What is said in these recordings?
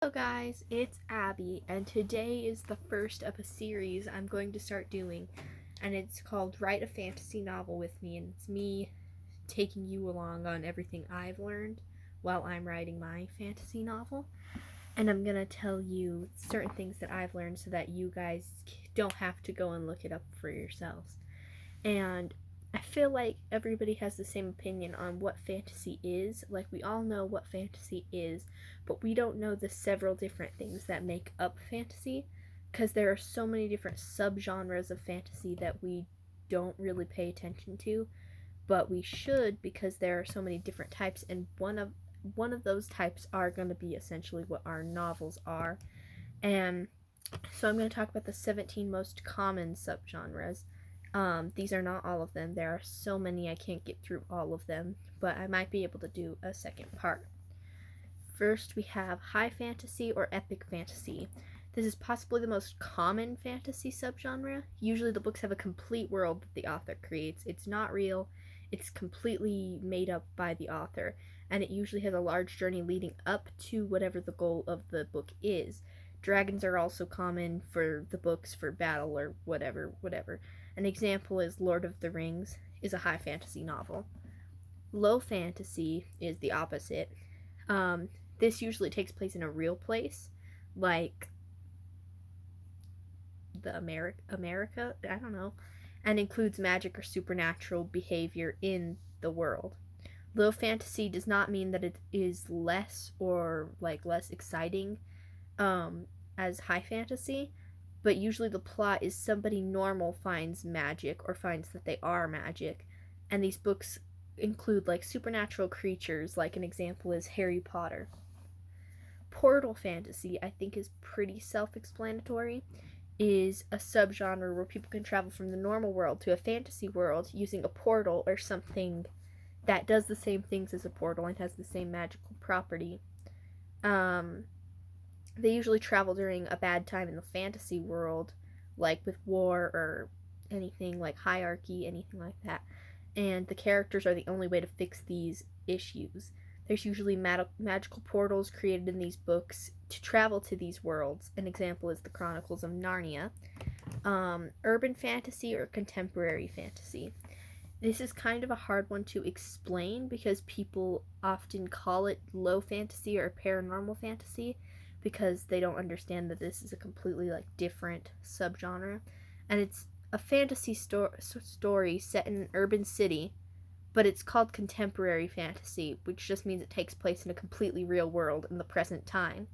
Hello guys, it's Abby, and today is the first of a series I'm going to start doing, and it's called Write a Fantasy Novel with Me, and it's me taking you along on everything I've learned while I'm writing my fantasy novel, and I'm going to tell you certain things that I've learned so that you guys don't have to go and look it up for yourselves. And I feel like everybody has the same opinion on what fantasy is. Like, we all know what fantasy is, but we don't know the several different things that make up fantasy, because there are so many different subgenres of fantasy that we don't really pay attention to, but we should, because there are so many different types, and one of those types are going to be essentially what our novels are. And so I'm going to talk about the 17 most common subgenres. These are not all of them. There are so many I can't get through all of them, but I might be able to do a second part. First, we have high fantasy or epic fantasy. This is possibly the most common fantasy subgenre. Usually the books have a complete world that the author creates. It's not real, it's completely made up by the author, and it usually has a large journey leading up to whatever the goal of the book is. Dragons are also common for the books for battle or whatever. An example is Lord of the Rings is a high fantasy novel. Low fantasy is the opposite. This usually takes place in a real place, like the America, I don't know, and includes magic or supernatural behavior in the world. Low fantasy does not mean that it is less or less exciting as high fantasy, but usually the plot is somebody normal finds magic or finds that they are magic, and these books include supernatural creatures. Like an example is Harry Potter. Portal fantasy, I think, is pretty self-explanatory, is a subgenre where people can travel from the normal world to a fantasy world using a portal or something that does the same things as a portal and has the same magical property. They usually travel during a bad time in the fantasy world, like with war or anything like hierarchy, anything like that. And the characters are the only way to fix these issues. There's usually magical portals created in these books to travel to these worlds. An example is the Chronicles of Narnia. Urban fantasy or contemporary fantasy. This is kind of a hard one to explain because people often call it low fantasy or paranormal fantasy because they don't understand that this is a completely different subgenre, and it's a fantasy story set in an urban city, but it's called contemporary fantasy, which just means it takes place in a completely real world in the present time,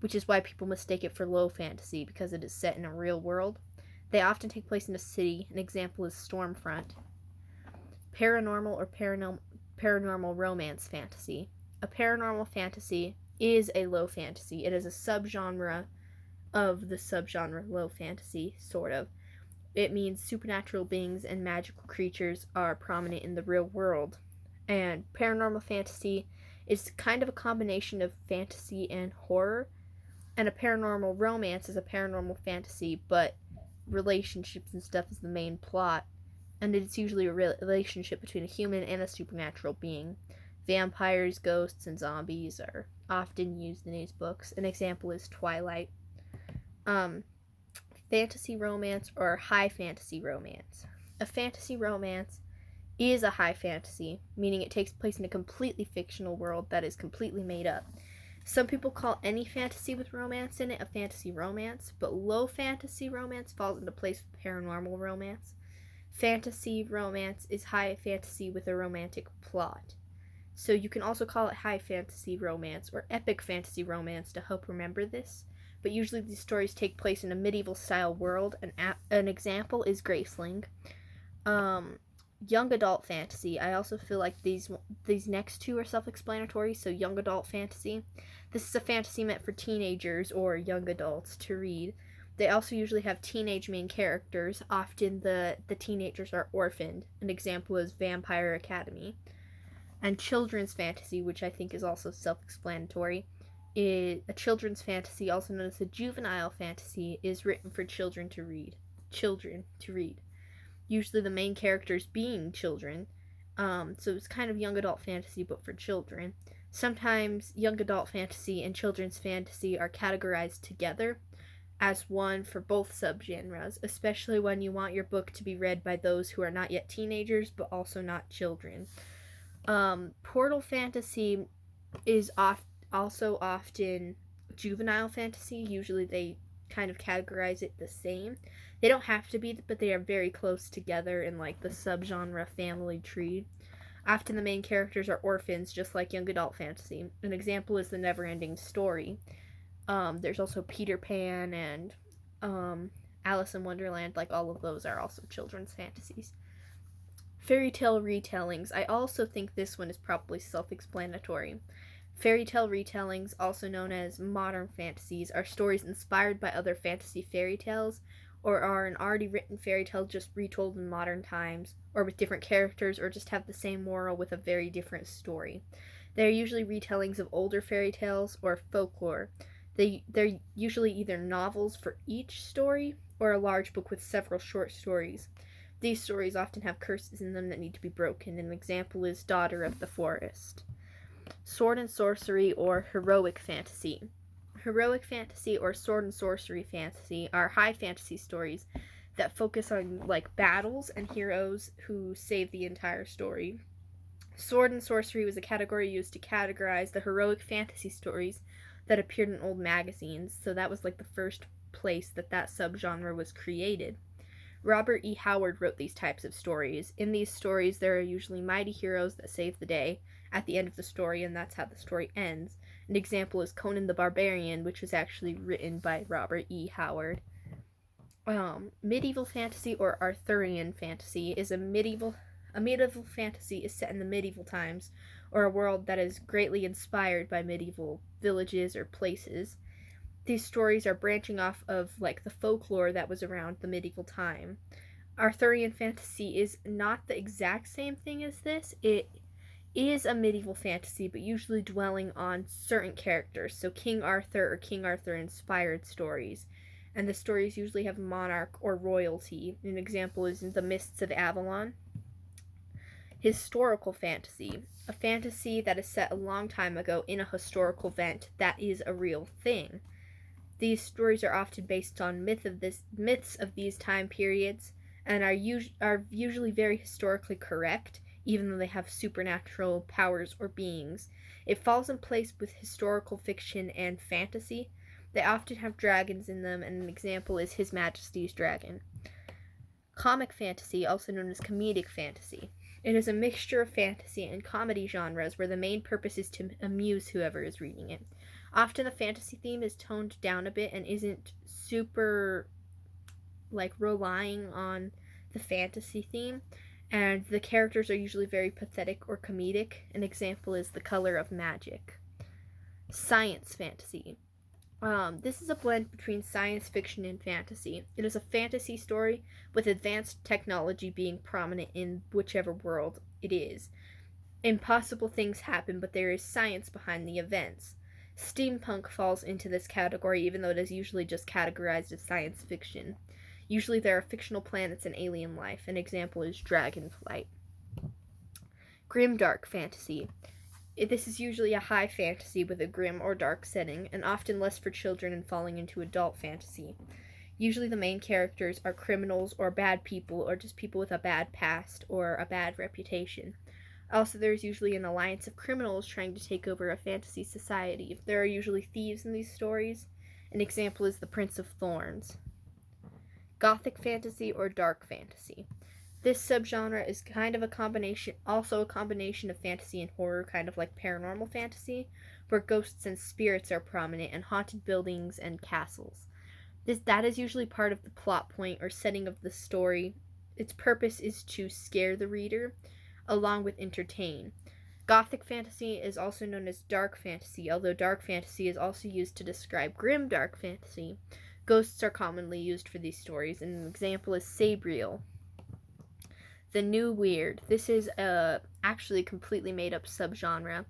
which is why people mistake it for low fantasy because it is set in a real world. They often take place in a city. An example is Stormfront. Paranormal or paranormal romance fantasy. A paranormal fantasy is a low fantasy. It is a subgenre of the subgenre low fantasy, sort of. It means supernatural beings and magical creatures are prominent in the real world. And paranormal fantasy is kind of a combination of fantasy and horror. And a paranormal romance is a paranormal fantasy, but relationships and stuff is the main plot. And it's usually a relationship between a human and a supernatural being. Vampires, ghosts, and zombies are often used in these books. An example is Twilight. Fantasy romance or high fantasy romance. A fantasy romance is a high fantasy, meaning it takes place in a completely fictional world that is completely made up. Some people call any fantasy with romance in it a fantasy romance, but low fantasy romance falls into place with paranormal romance. Fantasy romance is high fantasy with a romantic plot. So you can also call it high fantasy romance or epic fantasy romance to help remember this. But usually these stories take place in a medieval style world. An example is Graceling. Young adult fantasy. I also feel like these next two are self-explanatory. So young adult fantasy. This is a fantasy meant for teenagers or young adults to read. They also usually have teenage main characters. Often the teenagers are orphaned. An example is Vampire Academy. And children's fantasy, which I think is also self-explanatory, is a children's fantasy, also known as a juvenile fantasy, is written for children to read. Usually the main characters being children. So it's kind of young adult fantasy, but for children. Sometimes young adult fantasy and children's fantasy are categorized together as one for both subgenres, especially when you want your book to be read by those who are not yet teenagers but also not children. Portal fantasy is also often juvenile fantasy. Usually they kind of categorize it the same. They don't have to be, but they are very close together in like the subgenre family tree. Often the main characters are orphans, just like young adult fantasy. An example is the Never-Ending Story. There's also Peter Pan and Alice in Wonderland. Like, all of those are also children's fantasies. Fairy tale retellings. I also think this one is probably self-explanatory. Fairy tale retellings, also known as modern fantasies, are stories inspired by other fantasy fairy tales, or are an already written fairy tale just retold in modern times, or with different characters, or just have the same moral with a very different story. They are usually retellings of older fairy tales or folklore. They're usually either novels for each story, or a large book with several short stories. These stories often have curses in them that need to be broken. An example is Daughter of the Forest. Sword and sorcery or heroic fantasy. Heroic fantasy or sword and sorcery fantasy are high fantasy stories that focus on like battles and heroes who save the entire story. Sword and sorcery was a category used to categorize the heroic fantasy stories that appeared in old magazines, so that was like the first place that subgenre was created. Robert E. Howard wrote these types of stories. In these stories, there are usually mighty heroes that save the day at the end of the story, and that's how the story ends. An example is Conan the Barbarian, which was actually written by Robert E. Howard. Medieval fantasy or Arthurian fantasy is a medieval fantasy is set in the medieval times, or a world that is greatly inspired by medieval villages or places. These stories are branching off of like the folklore that was around the medieval time. Arthurian fantasy is not the exact same thing as this. It is a medieval fantasy, but usually dwelling on certain characters. So King Arthur or King Arthur inspired stories. And the stories usually have monarch or royalty. An example is in The Mists of Avalon. Historical fantasy. A fantasy that is set a long time ago in a historical event that is a real thing. These stories are often based on myths of these time periods and are usually very historically correct, even though they have supernatural powers or beings. It falls in place with historical fiction and fantasy. They often have dragons in them, and an example is His Majesty's Dragon. Comic fantasy, also known as comedic fantasy. It is a mixture of fantasy and comedy genres where the main purpose is to amuse whoever is reading it. Often the fantasy theme is toned down a bit and isn't super like relying on the fantasy theme, and the characters are usually very pathetic or comedic. An example is The Color of Magic. Science fantasy. This is a blend between science fiction and fantasy. It is a fantasy story with advanced technology being prominent in whichever world it is. Impossible things happen, but there is science behind the events. Steampunk falls into this category, even though it is usually just categorized as science fiction. Usually there are fictional planets and alien life. An example is Dragonflight. Grimdark fantasy. This is usually a high fantasy with a grim or dark setting, and often less for children and falling into adult fantasy. Usually the main characters are criminals or bad people, or just people with a bad past or a bad reputation. Also, there's usually an alliance of criminals trying to take over a fantasy society. There are usually thieves in these stories. An example is The Prince of Thorns. Gothic fantasy or dark fantasy. This subgenre is kind of a combination of fantasy and horror, kind of like paranormal fantasy, where ghosts and spirits are prominent, and haunted buildings and castles. That is usually part of the plot point or setting of the story. Its purpose is to scare the reader, along with entertain. Gothic fantasy is also known as dark fantasy, although dark fantasy is also used to describe grim dark fantasy. Ghosts are commonly used for these stories, and an example is Sabriel. The New Weird. This is a actually completely made up subgenre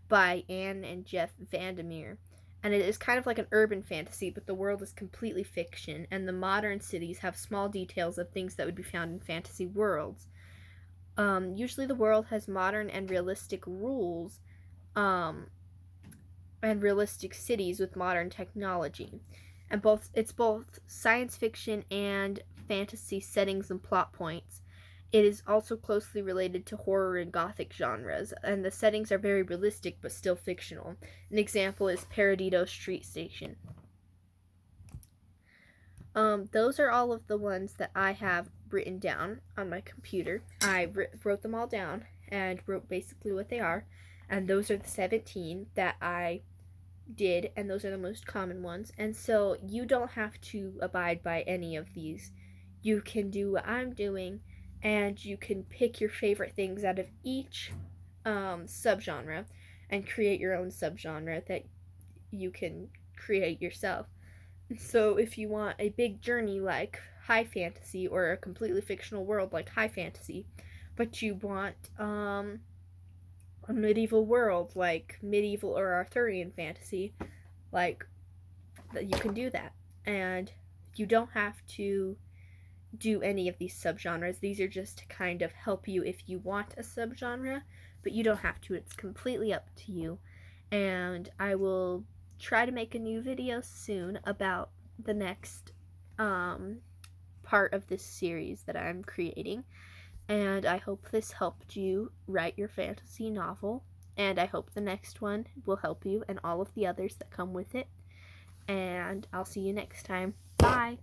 by Anne and Jeff Vandermeer. And it is kind of like an urban fantasy, but the world is completely fiction, and the modern cities have small details of things that would be found in fantasy worlds. Usually the world has modern and realistic rules, and realistic cities with modern technology. And it's both science fiction and fantasy settings and plot points. It is also closely related to horror and gothic genres, and the settings are very realistic but still fictional. An example is Paradiso Street Station. Those are all of the ones that I have written down on my computer. I wrote them all down and wrote basically what they are, and those are the 17 that I did, and those are the most common ones. And so you don't have to abide by any of these. You can do what I'm doing, and you can pick your favorite things out of each subgenre and create your own subgenre that you can create yourself. So if you want a big journey like high fantasy, or a completely fictional world like high fantasy, but you want a medieval world like medieval or Arthurian fantasy, like, you can do that. And you don't have to do any of these subgenres. These are just to kind of help you if you want a subgenre, but you don't have to. It's completely up to you. And I will try to make a new video soon about the next part of this series that I'm creating. And I hope this helped you write your fantasy novel. And I hope the next one will help you and all of the others that come with it. And I'll see you next time. Bye!